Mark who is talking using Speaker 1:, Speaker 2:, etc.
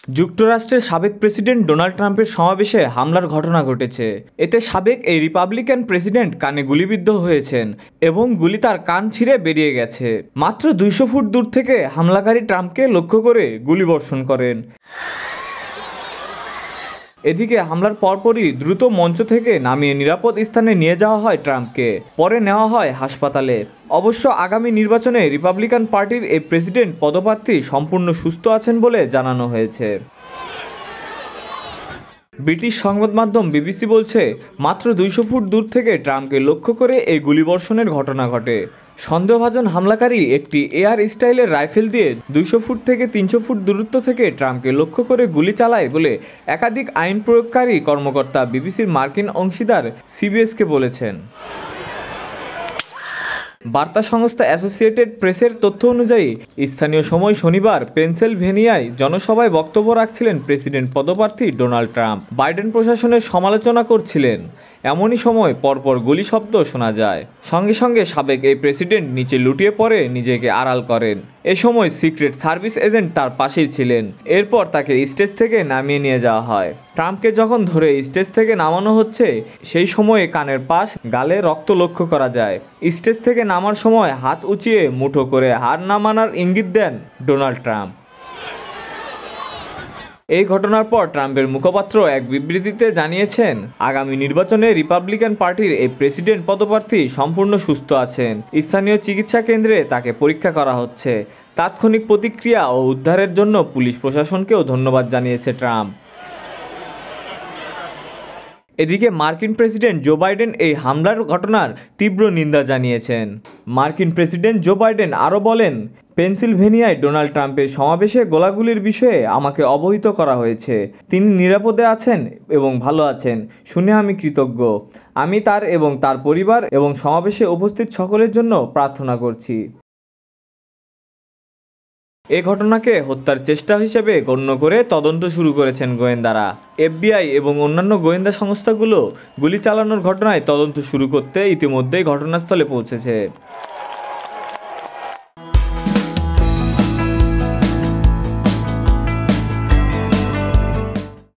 Speaker 1: যুক্তরাষ্ট্রের সাবেক president Donald ট্রাম্পের সমাবেশে হামলার ঘটনা ঘটেছে। এতে সাবেক এই রিপাবলিকান প্রেসিডেন্ট কানে গুলিবিদ্ধ হয়েছেন এবং গুলি তার কান ছিঁড়ে বেরিয়ে গেছে। মাত্র 200 ফুট দূর থেকে হামলাকারী ট্রাম্পকে লক্ষ্য করে গুলিবর্ষণ করেন। এদিকে হামলার পরপরই দ্রুত মঞ্চ থেকে নামিয়ে নিরাপদ স্থানে নিয়ে যাওয়া হয় ট্রাম্পকে। পরে নেওয়া হয় হাসপাতালে। অবশ্য আগামী নির্বাচনে রিপাবলিকান পার্টির এই প্রেসিডেন্ট পদপ্রার্থী সম্পূর্ণ সুস্থ আছেন বলে জানানো হয়েছে। ব্রিটিশ সংবাদ মাধ্যম বিবিসি বলছে, মাত্র 200 ফুট দূর থেকে ট্রাম্পকে লক্ষ্য করে এই গুলিবর্ষণের ঘটনা ঘটে। সন্দেহভাজন হামলাকারী একটি এয়ার স্টাইলের রাইফেল দিয়ে 200 ফুট থেকে 300 ফুট দূরত্ব থেকে ট্রাম্পকে লক্ষ্য করে গুলি চালায় বলে একাধিক আইন প্রয়োগকারী কর্মকর্তা বিবিসির মার্কিন অংশীদার সিবিএসকে বলেছেন। বার্তা সংস্থা অ্যাসোসিয়েটেড প্রেসের তথ্য অনুযায়ী স্থানীয় সময় শনিবার পেনসিলভেনিয়ায় জনসভায় বক্তব্য রাখছিলেন প্রেসিডেন্ট পদপ্রার্থী ডোনাল্ড ট্রাম্প। বাইডেন প্রশাসনের সমালোচনা করছিলেন। এমনই সময় পরপর গুলি শব্দ শোনা যায়। সঙ্গে সঙ্গে সাবেক এই প্রেসিডেন্ট নিচে লুটিয়ে পড়ে নিজেকে আড়াল করেন। এ সময় সিক্রেট সার্ভিস এজেন্ট তার পাশেই ছিলেন। এরপর তাকে স্টেজ থেকে নামিয়ে নিয়ে যাওয়া হয়। ট্রাম্পকে যখন ধরে স্টেজ থেকে নামানো হচ্ছে, সেই সময়ে কানের পাশ, গালে রক্ত লক্ষ্য করা যায়। স্টেজ থেকে নামার সময় হাত উঁচিয়ে মুঠো করে হার না মানার ইঙ্গিত দেন ডোনাল্ড ট্রাম্প। এই ঘটনার পর ট্রাম্পের মুখপাত্র এক বিবৃতিতে জানিয়েছেন, আগামী নির্বাচনে রিপাবলিকান পার্টির এই প্রেসিডেন্ট পদপ্রার্থী সম্পূর্ণ সুস্থ আছেন। স্থানীয় চিকিৎসা কেন্দ্রে তাকে পরীক্ষা করা হচ্ছে। তাৎক্ষণিক প্রতিক্রিয়া ও উদ্ধারের জন্য পুলিশ প্রশাসনকেও ধন্যবাদ জানিয়েছে ট্রাম্প। এদিকে মার্কিন প্রেসিডেন্ট জো বাইডেন এই হামলার ঘটনার তীব্র নিন্দা জানিয়েছেন। মার্কিন প্রেসিডেন্ট জো বাইডেন আরও বলেন, পেনসিলভেনিয়ায় ডোনাল্ড ট্রাম্পের সমাবেশে গোলাগুলির বিষয়ে আমাকে অবহিত করা হয়েছে। তিনি নিরাপদে আছেন এবং ভালো আছেন শুনে আমি কৃতজ্ঞ। আমি তার এবং তার পরিবার এবং সমাবেশে উপস্থিত সকলের জন্য প্রার্থনা করছি। এ ঘটনাকে হত্যার চেষ্টা হিসেবে গণ্য করে তদন্ত শুরু করেছেন গোয়েন্দারা। এফবিআই এবং অন্যান্য গোয়েন্দা সংস্থাগুলো গুলি চালানোর ঘটনায় তদন্ত শুরু করতে ইতিমধ্যেই ঘটনাস্থলে পৌঁছেছে।